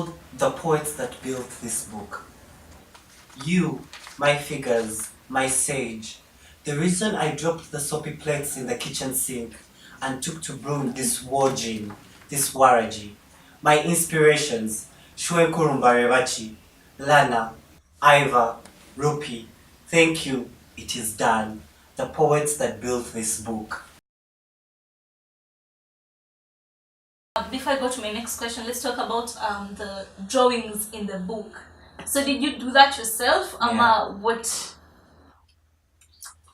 The poets that built this book. You, my figures, my sage. The reason I dropped the soapy plates in the kitchen sink and took to brewing this Wargin, this Waragi. My inspirations, Shue Kurumbarebachi, Lana, Iva, Rupi. Thank you, it is done. The poets that built this book. Before I go to my next question, let's talk about the drawings in the book. So did you do that yourself? Yeah. What?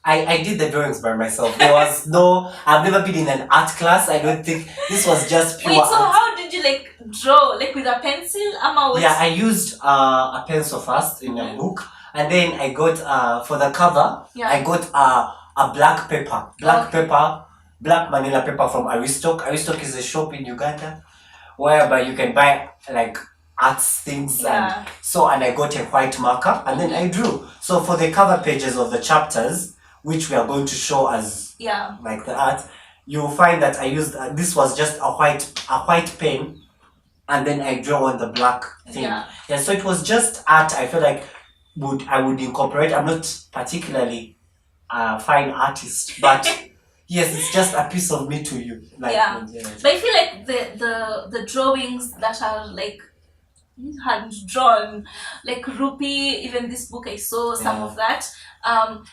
I did the drawings by myself. There was no, I've never been in an art class. I don't think this was just pure Wait, so art. how did you draw? With a pencil? What? Yeah, I used a pencil first in a book, and then I got for the cover. Yeah. I got a black paper, black Manila paper from Aristoc. Aristoc is a shop in Uganda, whereby you can buy arts things. Yeah. And I got a white marker, and then I drew. So for the cover pages of the chapters, which we are going to show as the art, you'll find that I used this was just a white pen, and then I draw on the black thing. Yeah, so it was just art. I feel like I would incorporate. I'm not particularly a fine artist, but yes, it's just a piece of me to you. But I feel like the drawings that are hand drawn, like Rupi, even this book I saw some of that.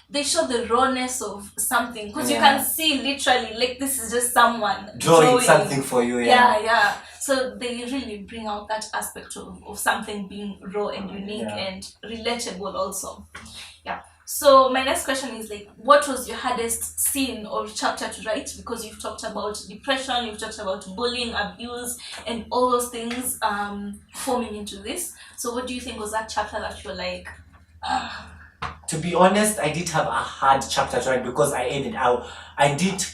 They show the rawness of something, because you can see literally this is just someone drawing something for you. Yeah. So they really bring out that aspect of something being raw and unique and relatable also. Yeah. So my next question is what was your hardest scene or chapter to write? Because you've talked about depression, you've talked about bullying, abuse, and all those things forming into this. So what do you think was that chapter that you're like? To be honest, I did have a hard chapter to write because I did,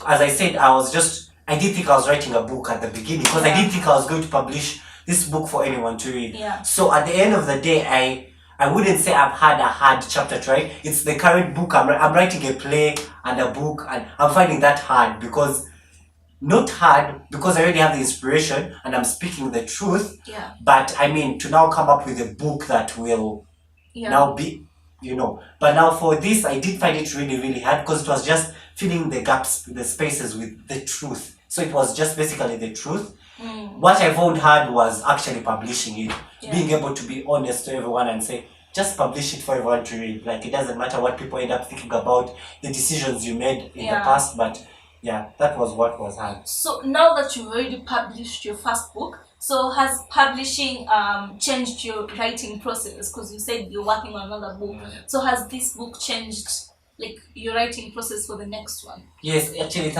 as I said, I did think I was writing a book at the beginning, because I didn't think I was going to publish this book for anyone to read. Yeah. So at the end of the day, I wouldn't say I've had a hard chapter to write. It's the current book. I'm writing a play and a book, and I'm finding that hard not hard because I already have the inspiration and I'm speaking the truth. Yeah. But I mean, to now come up with a book that will now be, But now for this, I did find it really, really hard because it was just filling the gaps, the spaces with the truth. So it was just basically the truth. What I found hard was actually publishing it. Being able to be honest to everyone and say, just publish it for everyone to read. It doesn't matter what people end up thinking about the decisions you made in the past, but that was what was hard. So now that you've already published your first book, so has publishing changed your writing process? Because you said you're working on another book. So has this book changed your writing process for the next one? Yes, actually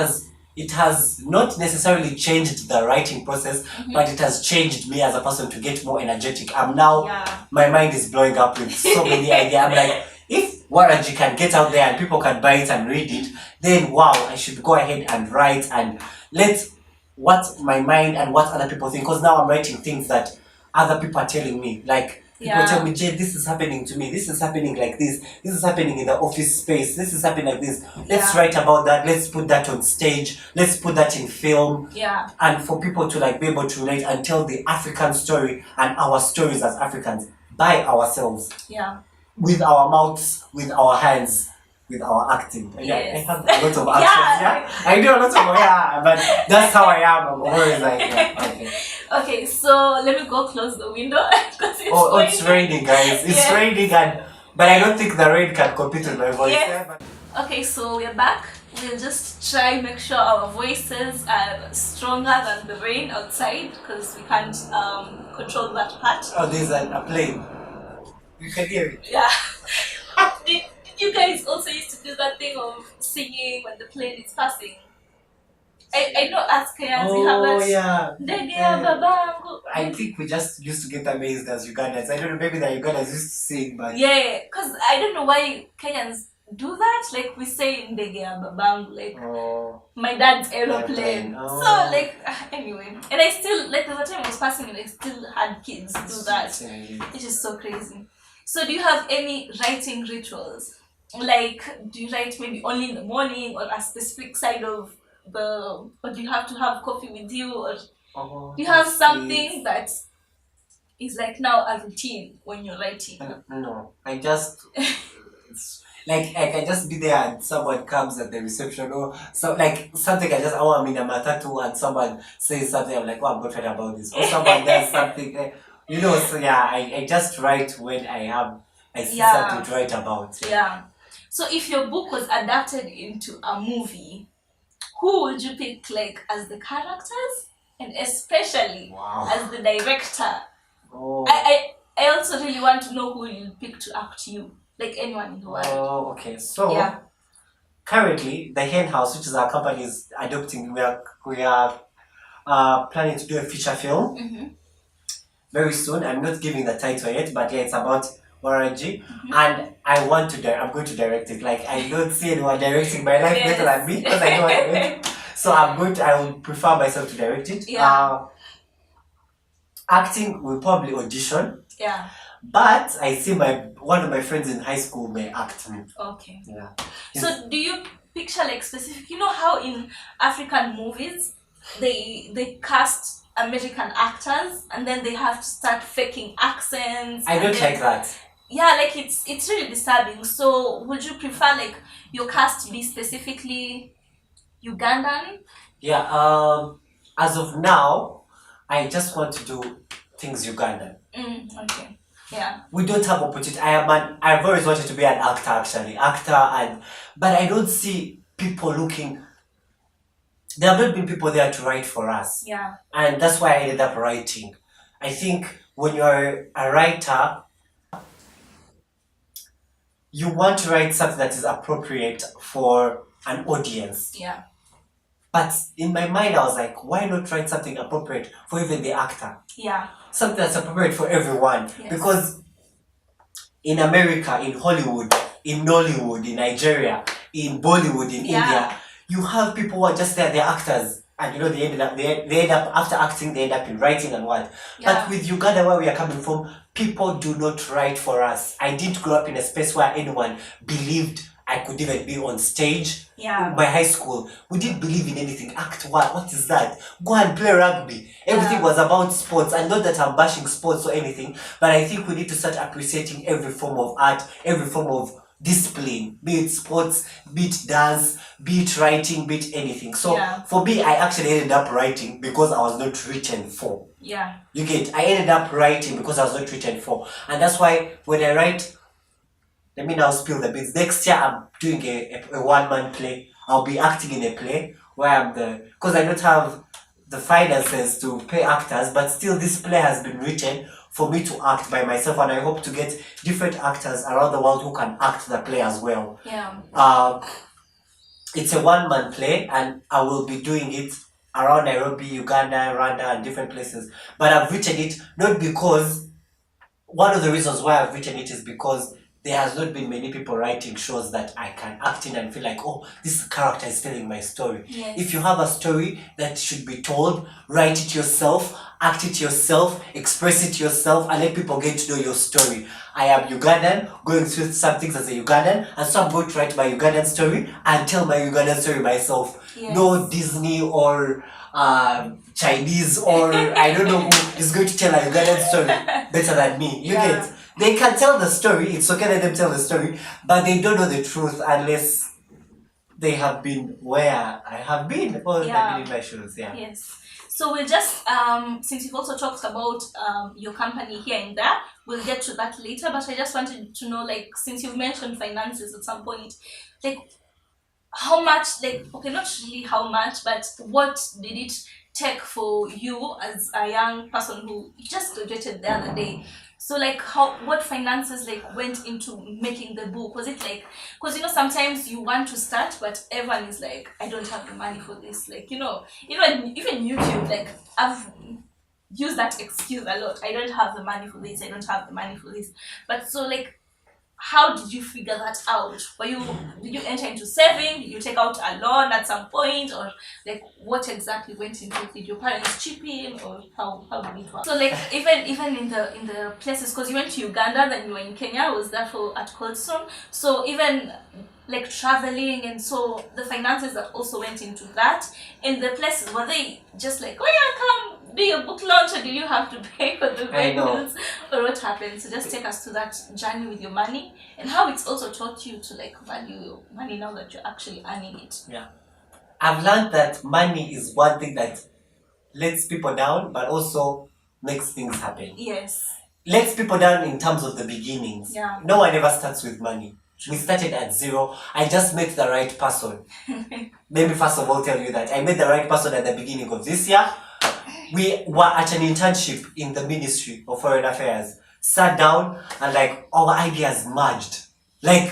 it has not necessarily changed the writing process, but it has changed me as a person to get more energetic. I'm now, my mind is blowing up with so many ideas. I'm like, if Waragi can get out there and people can buy it and read it, then wow, I should go ahead and write and let what my mind and what other people think. Because now I'm writing things that other people are telling me. People tell me, Jay, this is happening to me. This is happening like this. This is happening in the office space. This is happening like this. Let's write about that. Let's put that on stage. Let's put that in film. Yeah. And for people to be able to relate and tell the African story and our stories as Africans by ourselves. Yeah. With our mouths, with our hands, with our acting. Yes. I have a lot of actions. I do a lot of but that's how I am. I'm always okay. Okay, so let me go close the window because it's raining, guys. It's raining, but I don't think the rain can compete with my voice. Yes. Okay, so we're back. We'll just try make sure our voices are stronger than the rain outside because we can't control that part. Oh, there's a plane. You can hear it. Yeah. Did you guys also used to do that thing of singing when the plane is passing? I know as Kenyans we have that. I think we just used to get amazed as Ugandans. I don't know, maybe the Ugandans used to sing, but because I don't know why Kenyans do that. We say Ndege Babangu, my dad's aeroplane. So anyway, and I still there was a time I was passing and I still had kids do that. It is so crazy. So do you have any writing rituals? Do you write maybe only in the morning or a specific side of or do you have to have coffee with you, or do you have something that is like now a routine when you're writing? No, I just like I can just be there and someone comes at the reception or so like something I'm in a matatu and someone says something I'm like, oh, I'm not right about this, or someone does something, so yeah, I just write when I see something to write about. Yeah. So if your book was adapted into a movie, who would you pick like as the characters and especially as the director? Oh. I also really want to know who you pick to act you. Like anyone in the world. Oh, okay. So currently the Hen House, which is our company, is adopting. We are planning to do a feature film very soon. I'm not giving the title yet, but yeah, it's about Waragi, and I'm going to direct it. Like I don't see anyone directing my life better than me because I know how to direct. So I would prefer myself to direct it. Yeah. Acting will probably audition. Yeah. But I see one of my friends in high school may act me. Okay. Yeah. So do you picture like specific? You know how in African movies they cast American actors and then they have to start faking accents. I don't like that. Yeah, like it's really disturbing. So would you prefer like your cast be specifically Ugandan? Yeah. As of now, I just want to do things Ugandan. Okay. Yeah. We don't have opportunity. I've always wanted to be an actor actually. But I don't see people looking. There have not been people there to write for us. Yeah. And that's why I ended up writing. I think when you're a writer, you want to write something that is appropriate for an audience. Yeah. But in my mind, I was like, why not write something appropriate for even the actor? Yeah. Something that's appropriate for everyone. Yes. Because in America, in Hollywood, in Nollywood, in Nigeria, in Bollywood, in India, you have people who are just there, they're actors. And they end up after acting, they end up in writing and what. Yeah. But with Uganda, where we are coming from, people do not write for us. I didn't grow up in a space where anyone believed I could even be on stage. Yeah. My high school, we didn't believe in anything. Act what is that? Go and play rugby. Everything was about sports. And not that I'm bashing sports or anything, but I think we need to start appreciating every form of art, every form of discipline, be it sports, be it dance, be it writing, be it anything. So for me, I actually ended up writing because I was not written for. Yeah. You get? I ended up writing because I was not written for. And that's why when I write, let me now spill the beans. Next year, I'm doing a one-man play. I'll be acting in a play where because I don't have the finances to pay actors, but still this play has been written for me to act by myself, and I hope to get different actors around the world who can act the play as well. Yeah. It's a one-man play, and I will be doing it around Nairobi, Uganda, Rwanda, and different places. But I've written it not because... One of the reasons why I've written it is because there has not been many people writing shows that I can act in and feel like, oh, this character is telling my story. Yes. If you have a story that should be told, write it yourself, act it yourself, express it yourself, and let people get to know your story. I am Ugandan, going through some things as a Ugandan, and so I'm going to write my Ugandan story and tell my Ugandan story myself. Yes. No Disney or Chinese or I don't know who is going to tell a Ugandan story better than me. You get? They can tell the story, it's okay, let them tell the story, but they don't know the truth unless they have been where I have been or have been in my shoes. Yeah. Yes. So we'll just, since you've also talked about your company here and there, we'll get to that later, but I just wanted to know, like, since you've mentioned finances at some point, like, how much, like, okay, not really how much, but what did it take for you as a young person who just graduated the other day? So like what finances like went into making the book? Was it like, because sometimes you want to start but everyone is like, I don't have the money for this, like even YouTube, like I've used that excuse a lot. I don't have the money for this, I don't have the money for this. But so like, how did you figure that out? Did you enter into saving? Did you take out a loan at some point, or like what exactly went into it? Did your parents chip in, or how did it work? So like even in the places, because you went to Uganda, then you were in Kenya, was there at Coldstone. So even like traveling, and so the finances that also went into that. In the places, were they just like, oh yeah, come do your book launch, or did you have to pay for the vendors, or what happened? So just take us to that journey with your money, and how it's also taught you to like value your money now that you're actually earning it. Yeah, I've learned that money is one thing that lets people down, but also makes things happen. Yes. Lets people down in terms of the beginnings. Yeah. No one ever starts with money. We started at zero. I just met the right person. Let me first of all tell you that I met the right person at the beginning of this year. We were at an internship in the Ministry of Foreign Affairs. Sat down and like our ideas merged. Like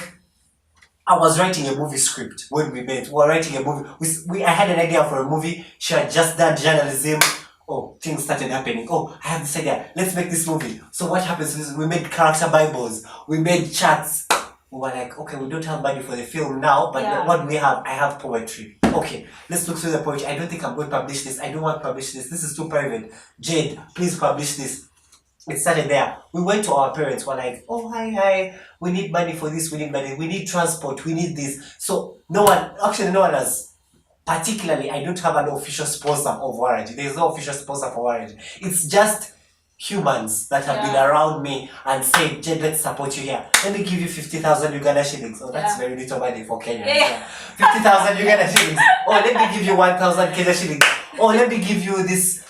I was writing a movie script when we met. We were writing a movie. I had an idea for a movie. She had just done journalism. Oh, things started happening. Oh, I have this idea. Let's make this movie. So what happens is we made character Bibles. We made charts. We were like, okay, we don't have money for the film now, but what do we have? I have poetry. Okay, let's look through the poetry. I don't think I'm going to publish this. I don't want to publish this. This is too private. Jade, please publish this. It started there. We went to our parents. We're like, oh, hi. We need money for this. We need money. We need transport. We need this. So no one has, particularly, I don't have an official sponsor of Waragi. There's no official sponsor for Waragi. It's just humans that have been around me and said, Jed, let's support you here. Let me give you 50,000 Uganda shillings. Oh, that's very little money for Kenya. Yeah. 50,000 Uganda shillings. Oh, let me give you 1,000 Kenya shillings. Oh, let me give you this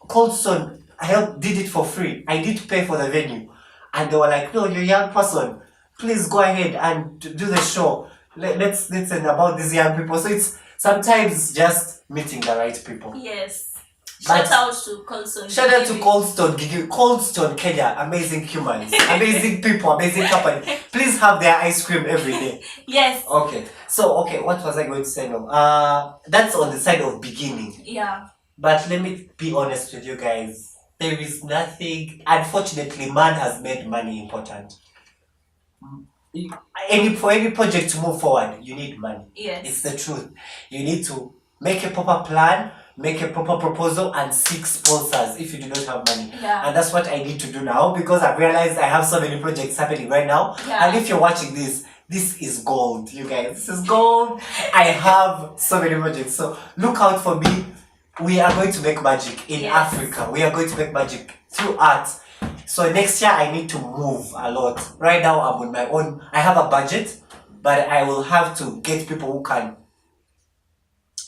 Cold Stone. I did it for free. I did pay for the venue. And they were like, no, you're a young person. Please go ahead and do the show. Let's listen about these young people. So it's sometimes just meeting the right people. Yes. Shout out to Cold Stone. Shout out to Cold Stone, Cold Stone, Kenya. Amazing humans, amazing people, amazing company. Please have their ice cream every day. Yes. Okay. So, what was I going to say now? That's on the side of beginning. Yeah. But let me be honest with you guys. There is nothing. Unfortunately, man has made money important. For any project to move forward, you need money. Yes. It's the truth. You need to make a proper plan, make a proper proposal, and seek sponsors if you do not have money. Yeah. And that's what I need to do now, because I've realized I have so many projects happening right now. Yeah. And if you're watching this is gold, you guys. This is gold. I have so many projects. So look out for me. We are going to make magic in Africa. We are going to make magic through art. So next year I need to move a lot. Right now I'm on my own. I have a budget, but I will have to get people who can.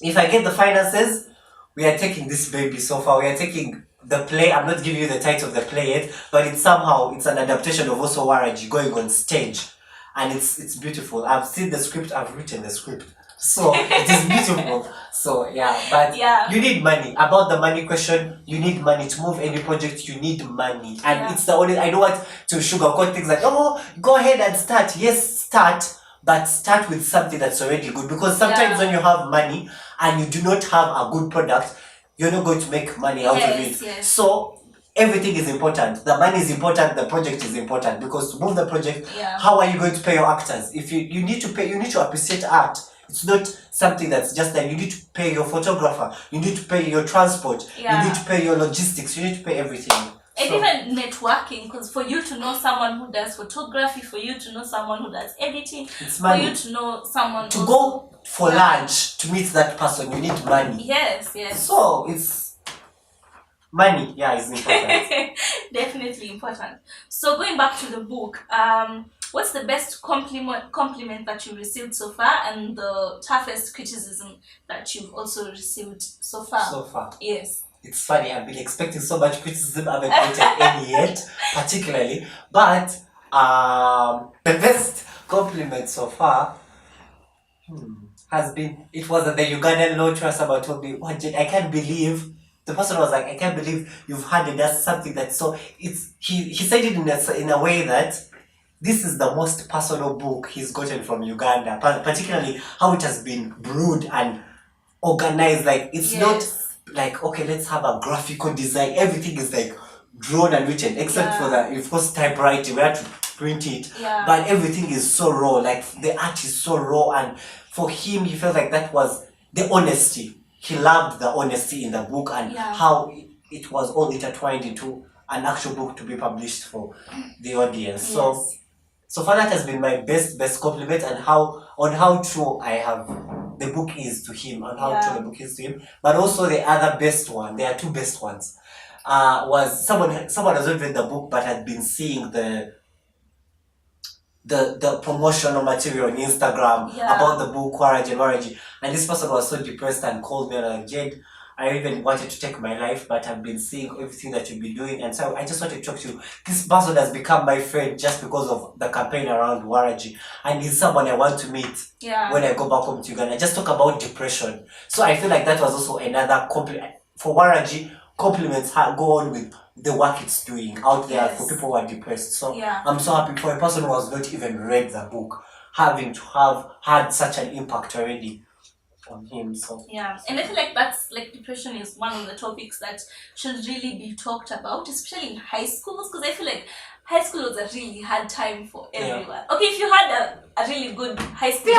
If I get the finances, we are taking this baby so far. We are taking the play. I'm not giving you the title of the play yet, but it's an adaptation of also Waragi going on stage. And it's beautiful. I've seen the script, I've written the script. So it is beautiful. So you need money. About the money question, you need money to move any project. You need money, and it's the only. I don't want to sugarcoat things like, oh, go ahead and start. Yes, start, but start with something that's already good. Because sometimes when you have money and you do not have a good product, you're not going to make money out of it. Yes. So everything is important. The money is important. The project is important, because to move the project, how are you going to pay your actors? If you need to pay, you need to appreciate art. It's not something that's just that. You need to pay your photographer. You need to pay your transport. You need to pay your logistics. You need to pay everything. And even networking, because for you to know someone who does photography, for you to know someone who does editing, for you to know someone to go for lunch to meet that person, you need money. Yes. So it's money. Yeah, is important. Definitely important. So going back to the book, what's the best compliment that you received so far, and the toughest criticism that you've also received so far? So far. Yes. It's funny, I've been expecting so much criticism. I haven't gotten any yet, particularly. But the best compliment so far has been, it was at the Ugandan Law Trust about told me, I can't believe. The person was like, I can't believe you've handed us something that's so. He said it in a way that this is the most personal book he's gotten from Uganda, particularly how it has been brewed and organized. Like, it's not like, okay, let's have a graphical design. Everything is like drawn and written, except for the, of course, typewriting. We had to print it. But everything is so raw. Like, the art is so raw. And for him, he felt like that was the honesty. He loved the honesty in the book and how it was all intertwined into an actual book to be published for the audience. So So far, that has been my best compliment, and how true I have the book is to him, and how true the book is to him. But also the other best one, there are two best ones. Was someone has not read the book but had been seeing the promotional material on Instagram about the book Waragi, and this person was so depressed and called me and like, Jade, I even wanted to take my life, but I've been seeing everything that you've been doing, and so I just wanted to talk to you. This person has become my friend just because of the campaign around Waragi, and he's someone I want to meet when I go back home to Uganda. Just talk about depression. So I feel like that was also another compliment for Waragi. Compliments go on with the work it's doing out there for people who are depressed. So I'm so happy for a person who has not even read the book, having to have had such an impact already on him. So and I feel like that's like depression is one of the topics that should really be talked about, especially in high schools, because I feel like high school was a really hard time for everyone. Okay, if you had a really good high school,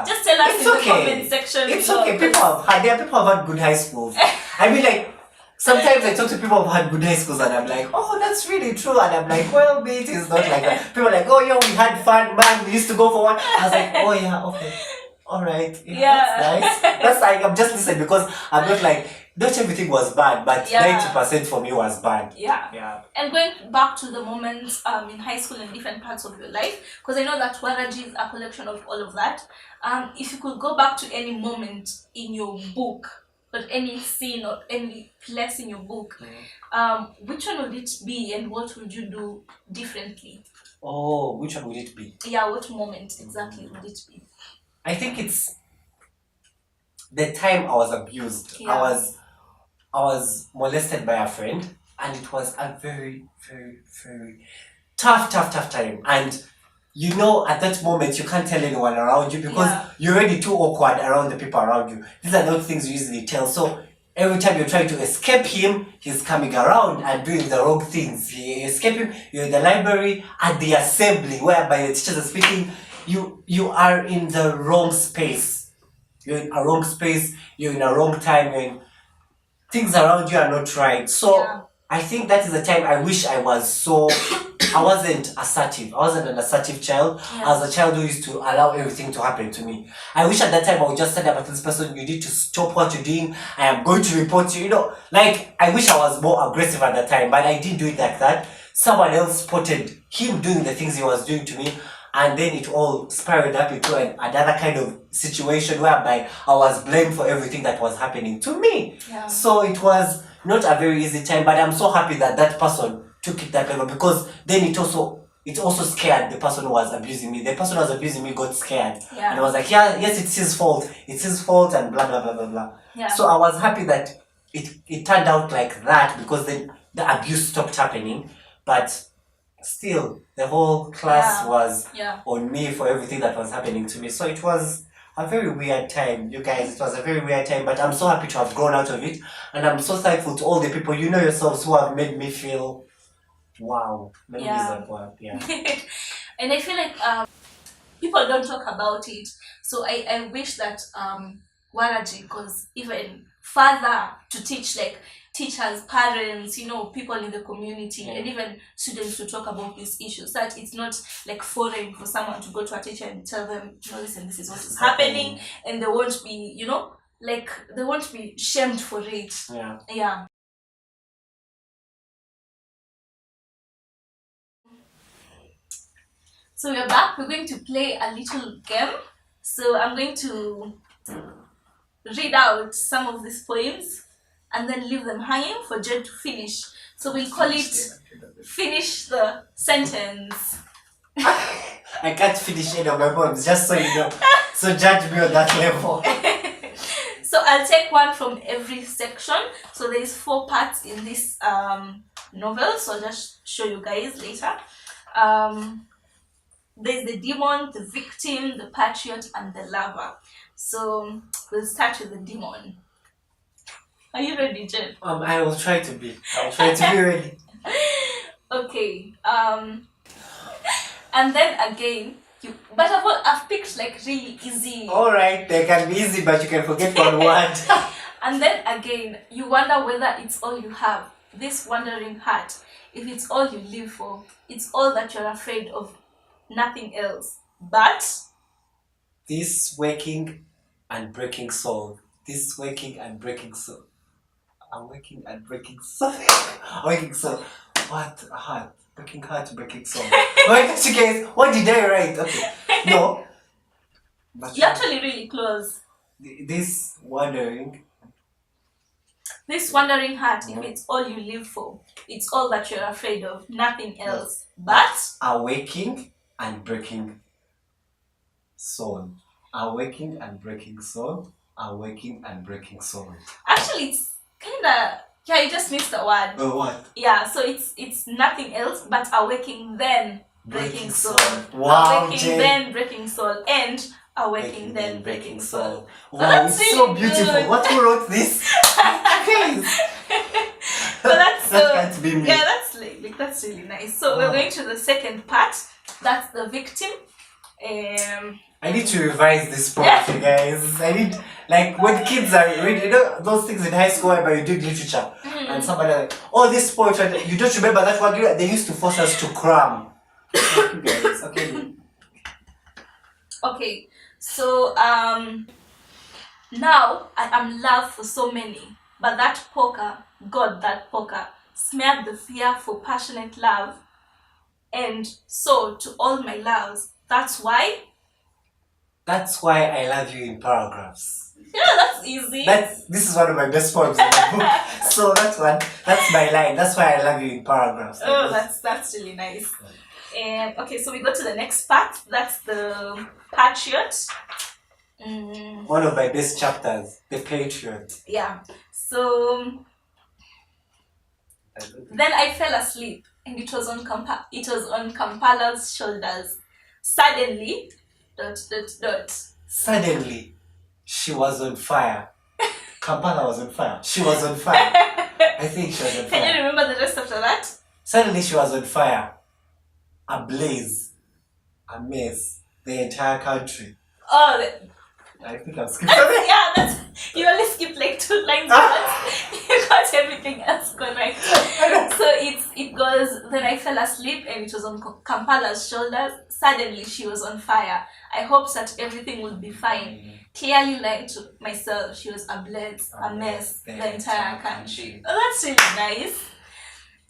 just tell us in the comment section. It's okay. There are people who have had good high schools. I mean, like, sometimes I talk to people who had good high schools and I'm like, oh, that's really true. And I'm like, well, mate, it's not like that. People are like, oh, yeah, we had fun, man. We used to go for one. I was like, oh, yeah, okay. All right. That's nice. That's like, I'm just listening because I'm not like, not everything was bad, but 90% for me was bad. And going back to the moments in high school and different parts of your life, because I know that Waragi is a collection of all of that. If you could go back to any moment in your book, or any scene or any place in your book, which one would it be and what would you do differently? Oh, which one would it be? Yeah, what moment exactly would it be? I think it's the time I was abused. I was molested by a friend, and it was a very, very, very tough time. And you know, at that moment, you can't tell anyone around you because you're already too awkward around the people around you. These are not things you usually tell. So every time you're trying to escape him, he's coming around and doing the wrong things. You escape him, you're in the library, at the assembly, whereby the teachers are speaking. You are in the wrong space. You're in a wrong space, you're in a wrong time, things around you are not right. So I think that is the time I wish I was so... I wasn't assertive. I wasn't an assertive child. I was a child who used to allow everything to happen to me. I wish at that time I would just stand up to this person, you need to stop what you're doing. I am going to report you. You know, like, I wish I was more aggressive at that time, but I didn't do it like that. Someone else spotted him doing the things he was doing to me, and then it all spiraled up into another kind of situation whereby I was blamed for everything that was happening to me. So it was not a very easy time, but I'm so happy that that person took it that level, because then it also scared the person who was abusing me. The person who was abusing me got scared. And I was like, yes, it's his fault. It's his fault, and blah, blah, blah, blah, blah. So I was happy that it turned out like that, because then the abuse stopped happening. But still, the whole class was on me for everything that was happening to me. So it was a very weird time, you guys. It was a very weird time, but I'm so happy to have grown out of it. And I'm so thankful to all the people, you know yourselves, who have made me feel... Wow, memories of work, And I feel like people don't talk about it. So I wish that Waragi goes even further to teach, like, teachers, parents, you know, people in the community, and even students to talk about these issues. That it's not like foreign for someone to go to a teacher and tell them, no, listen, this is what is happening, and they won't be, you know, like, they won't be shamed for it. So we're back. We're going to play a little game. So I'm going to read out some of these poems and then leave them hanging for Jed to finish. So we'll call it Finish the Sentence. I can't finish any of my poems, just so you know. So judge me on that level. So I'll take one from every section. So there's 4 parts in this novel. So I'll just show you guys later. There's the demon, the victim, the patriot, and the lover. So we'll start with the demon. Are you ready, Jen? I will try to be. I'll try to be ready. Okay. And then again, but I've picked like really easy. Alright, they can be easy, but you can forget one word. And then again, you wonder whether it's all you have. This wandering heart, if it's all you live for, it's all that you're afraid of nothing else. But This waking and breaking soul. This waking and breaking soul. Awaking and breaking soul. Awaking soul. What? Heart. Breaking heart, breaking soul. Wait, you guys, what did I write? Okay. No. But you're actually really close. this wandering. This wandering heart, if it's all you live for, it's all that you're afraid of, nothing else. But Awaking and breaking soul. Awaking and breaking soul. Awaking and breaking soul. actually, it's kind of, yeah, you just missed the word. Oh, what? Yeah, so it's nothing else but awaking then breaking soul. Wow, Awaking Jane. then breaking soul. And awaking then breaking soul. Wow, That's it's so really beautiful. good. What who wrote this? Guys. So that's That can't be me. yeah, that's really nice. So we're going to the second part. That's the victim. I need to revise this poetry, guys. I need, like, when kids are reading, you know, those things in high school where you do literature, and somebody like, oh, this poetry, you don't remember that one? They used to force us to cram. Okay, guys, okay. Okay, so now I am loved for so many, but that poker, God, that poker, smeared the fear for passionate love, and so to all my loves. That's why. That's why I love you in paragraphs. Yeah, that's easy. This is one of my best poems in the book. So that's my line. That's why I love you in paragraphs. Oh, that's really nice. Okay, so we go to the next part. That's the Patriot. One of my best chapters, the Patriot. Yeah. So then I fell asleep, and it was on Kampala's shoulders. Suddenly, ... Suddenly, she was on fire. Kampala was on fire. She was on fire. I think she was on fire. Can you remember the rest after that? Suddenly she was on fire. A blaze. A mess. The entire country. Oh, I think I'm skipping. yeah, you only skipped like 2 lines, but you got everything else correct. So it goes, then I fell asleep and it was on Kampala's shoulders. Suddenly she was on fire. I hoped that everything would be fine. Clearly lying to myself, she was a blaze, a mess, the entire country. Oh, that's really nice.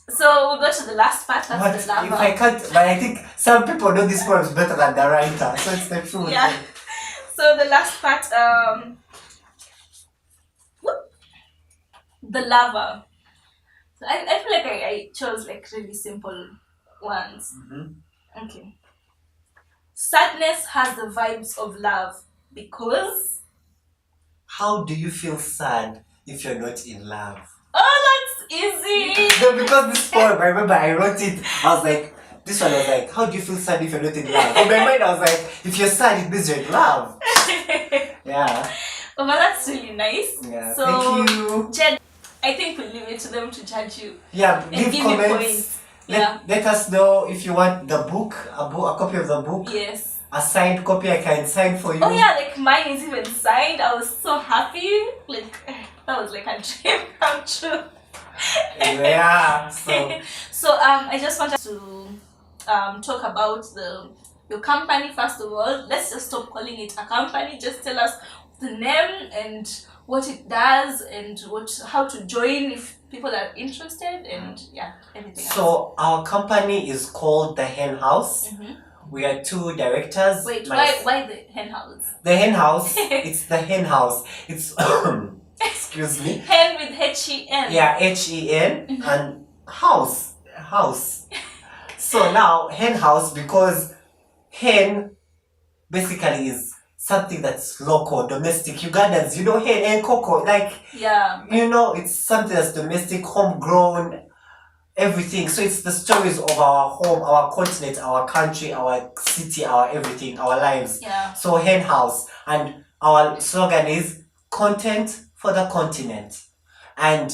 So we'll go to the last part, that's the lava. If I can't, but I think some people know these poems better than the writer, so it's the truth. Yeah. So the last part, the lava. So I feel like I chose like really simple ones. Okay. Sadness has the vibes of love because. How do you feel sad if you're not in love? Oh, that's easy. No, because this poem, I remember I wrote it, I was like, this one was like, how do you feel sad if you're not in love? In my mind, I was like, if you're sad, it means you're in love. Yeah. Oh, but that's really nice. Yeah. So, thank you. Jen, I think we'll leave it to them to judge you. Yeah, And leave give comments. me points. Yeah. Let us know if you want the book, a copy of the book. Yes. A signed copy I can sign for you. Oh yeah, like mine is even signed. I was so happy. Like that was like a dream come true. Yeah. So So I just wanted to talk about your company first of all. Let's just stop calling it a company. Just tell us the name and what it does and how to join if people are interested and yeah, everything else. So our company is called the Hen House. We are 2 directors. Wait, why the hen house? The Hen House. It's the Hen House. It's excuse me. Hen with H-E-N. Yeah, H-E-N and house. So now Hen House, because hen basically is something that's local, domestic. Ugandans, you know, hen and cocoa, like Yeah. you know, it's something that's domestic, homegrown. Everything. So it's the stories of our home, our continent, our country, our city, our everything, our lives. Yeah. So Hen House, and our slogan is content for the continent. And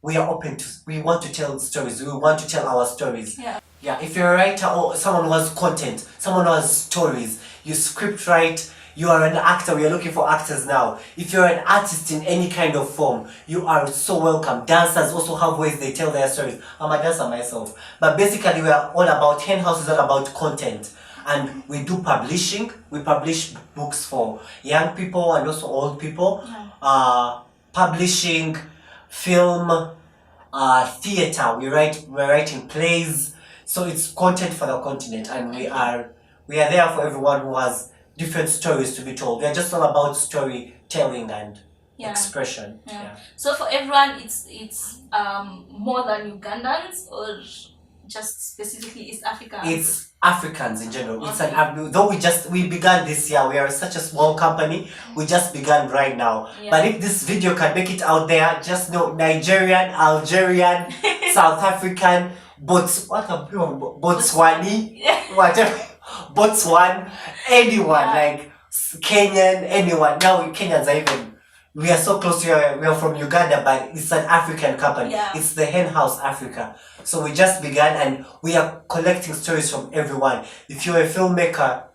we are we want to tell stories. We want to tell our stories. Yeah. Yeah. If you're a writer or someone who has content, someone who has stories, you script write. You are an actor, we are looking for actors now. If you're an artist in any kind of form, you are so welcome. Dancers also have ways they tell their stories. I'm a dancer myself. But basically we are all about, Hen House is all about content. and we do publishing. We publish books for young people and also old people. Publishing, film, theater. We're writing plays. So it's content for the continent, and we are there for everyone who has different stories to be told. We are just all about storytelling and expression. So for everyone, it's more than Ugandans, or just specifically East Africans? It's Africans in general. It's though we began this year. We are such a small company. We just began right now. But if this video can make it out there, just know Nigerian, Algerian, South African, Botswani, whatever, Botswan, anyone, like Kenyan, anyone. Now Kenyans are even. We are so close. We are from Uganda, but it's an African company. It's the Hen House Africa. So we just began, and we are collecting stories from everyone. If you're a filmmaker,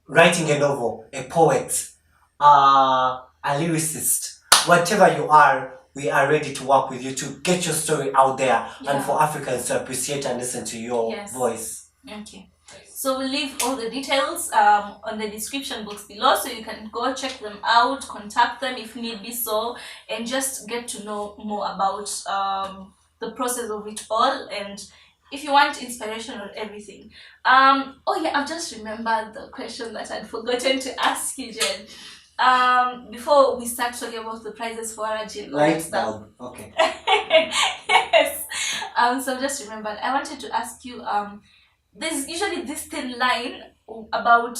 writing a novel, a poet, a lyricist, whatever you are, we are ready to work with you to get your story out there and for Africans to appreciate and listen to your voice. Okay. So we'll leave all the details on the description box below, so you can go check them out, contact them if need be so, and just get to know more about the process of it all, and if you want inspiration or everything. I've just remembered the question that I'd forgotten to ask you, Jen. Before we start talking about the prizes for Waragi and all that stuff. Okay. Yes. So I've just remembered. I wanted to ask you, there's usually this thin line about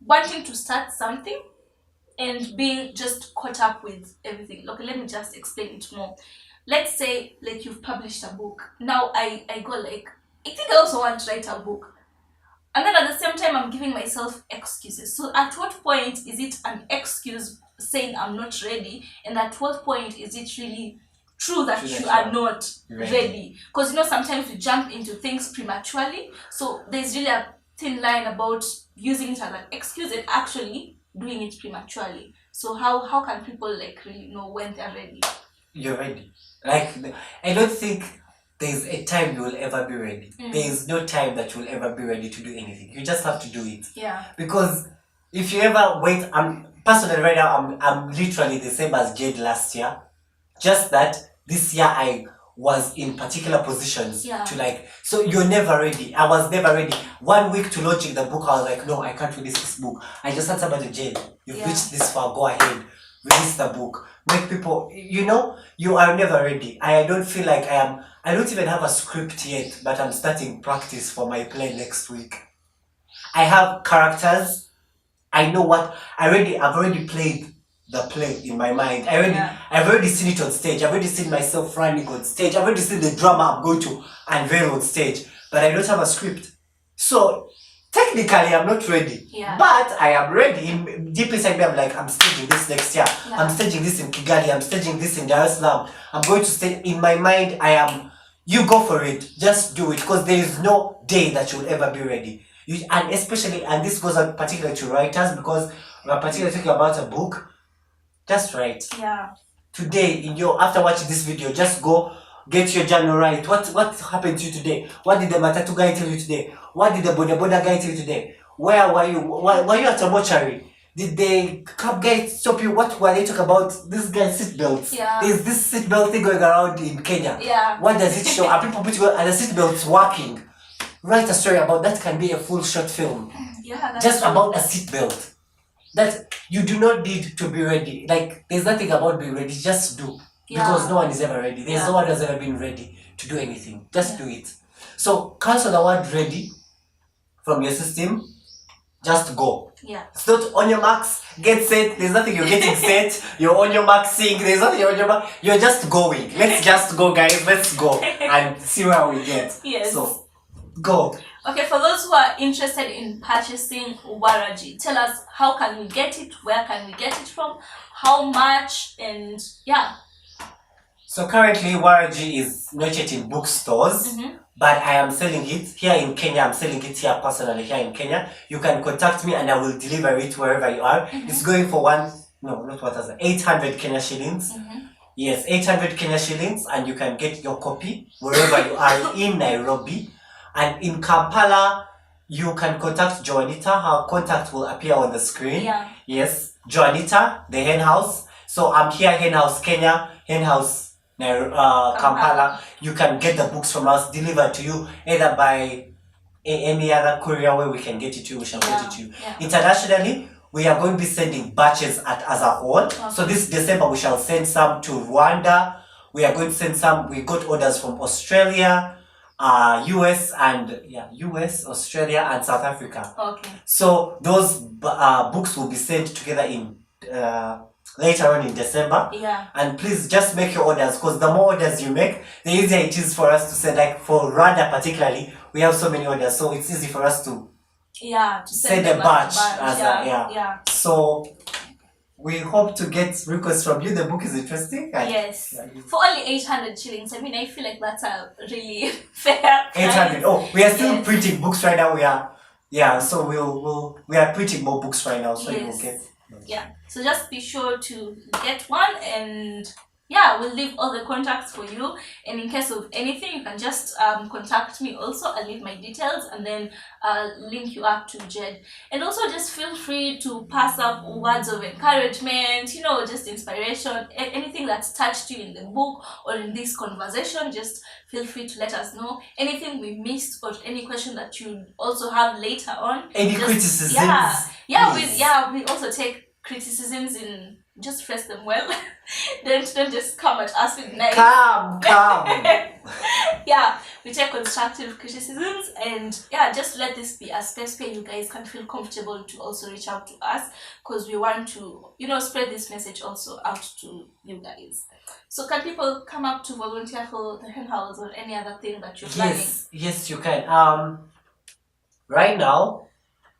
wanting to start something and being just caught up with everything. Okay, let me just explain it more. Let's say like you've published a book. Now I go like, I think I also want to write a book. And then at the same time I'm giving myself excuses. So at what point is it an excuse saying I'm not ready? And at what point is it really true that you are not ready? Because sometimes we jump into things prematurely, so there's really a thin line about using it as an excuse and actually doing it prematurely. So how can people like really know when they're ready? You're ready. Like, I don't think there's a time you will ever be ready. There is no time that you will ever be ready to do anything. You just have to do it. Because if you ever wait, personally right now I'm literally the same as Jade last year. Just that this year I was in particular positions to like, so you're never ready. I was never ready. 1 week to launching the book, I was like, no, I can't release this book. I just had somebody, Jane, you've reached this far, go ahead, release the book. Make people, you are never ready. I don't feel like I don't even have a script yet, but I'm starting practice for my play next week. I have characters. I know what, I've already played the play in my mind. I've already seen it on stage. I've already seen myself running on stage. I've already seen the drama I'm going to unveil on stage. But I don't have a script. So technically I'm not ready. But I am ready. Deep inside me I'm like, I'm staging this next year. I'm staging this in Kigali. I'm staging this in Dar es Salaam. I'm going to stage. In my mind you go for it. Just do it. Because there is no day that you'll ever be ready. And especially, and this goes on particularly to writers, because we're particularly talking about a book. Just write. Today, after watching this video, just go get your journal right. What happened to you today? What did the Matatu guy tell you today? What did the Boda Boda guy tell you today? Where were you? Were you at a mortuary? Did the cab guy stop you? What were they talking about? This guy's seatbelts. There's this seatbelt thing going around in Kenya. What does it show? Are people putting on, and the seatbelts working? Write a story about that. Can be a full short film. Just about a seatbelt. That you do not need to be ready. Like, there's nothing about being ready. Just do. Because no one is ever ready. There's no one who's ever been ready to do anything. Just do it. So cancel the word ready from your system. Just go. It's not on your marks, get set. There's nothing you're getting set. You're on your mark, sing. There's nothing you're on your mark. You're just going. Let's just go, guys. Let's go and see where we get. So go. Okay, for those who are interested in purchasing Waragi, tell us, how can we get it? Where can we get it from? How much? And So currently Waragi is not yet in bookstores, but I am selling it here in Kenya. I'm selling it here personally here in Kenya. You can contact me and I will deliver it wherever you are. It's going for 800 Kenya shillings. Yes, 800 Kenya shillings, and you can get your copy wherever you are in Nairobi. And in Kampala, you can contact Joanita. Her contact will appear on the screen. Yeah. Yes, Joanita, the hen house. So I'm here, hen house Kenya, hen house Kampala. You can get the books from us delivered to you either by any other courier where we can get it to you. We shall get it to you. Yeah. Internationally, we are going to be sending batches as a whole. Okay. So this December we shall send some to Rwanda. We are going to send some. We got orders from Australia, US, Australia, and South Africa. Okay. So those books will be sent together in later on in December. Yeah. And please just make your orders, because the more orders you make, the easier it is for us to send. Like for Rwanda particularly, we have so many orders, so it's easy for us to send a batch So we hope to get requests from you. The book is interesting. Yes. For only 800 shillings. I mean, I feel like that's a really fair price. 800. Oh, we are still printing books right now. So we are printing more books right now. So you will get. Yeah. So just be sure to get one, and we'll leave all the contacts for you. And in case of anything, you can just contact me also. I'll leave my details and then link you up to Jed. And also just feel free to pass up words of encouragement, just inspiration, anything that's touched you in the book or in this conversation. Just feel free to let us know. Anything we missed or any question that you also have later on. Any criticisms? We also take criticisms in. Just phrase them well. don't just come at us with knives. Come. We take constructive criticisms, and just let this be a space where you guys can feel comfortable to also reach out to us, because we want to spread this message also out to you guys. So can people come up to volunteer for the hen house or any other thing that you're planning? Yes, you can. Right now,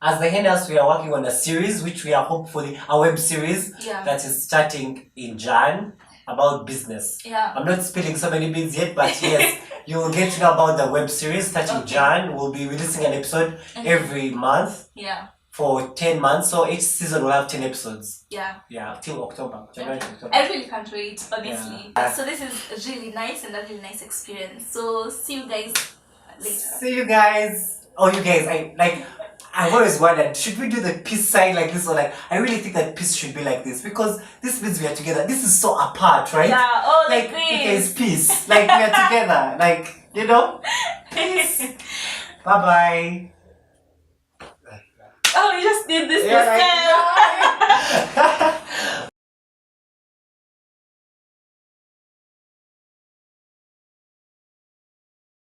as the hen house, we are working on a series, which we are hopefully a web series that is starting in Jan about business. I'm not spilling so many beans yet, but yes, you will get to know about the web series starting Jan. We'll be releasing an episode every month for 10 months. So each season will have 10 episodes. Till October. January to October. I really can't wait, honestly. So this is really nice and a really nice experience. So see you guys later. See you guys. Oh, you guys, I've always wondered, should we do the peace sign like this, or I really think that peace should be like this, because this means we are together. This is so apart, right? Okay, it's peace. We are together. Peace. Bye-bye. Oh, you just did this. Yeah,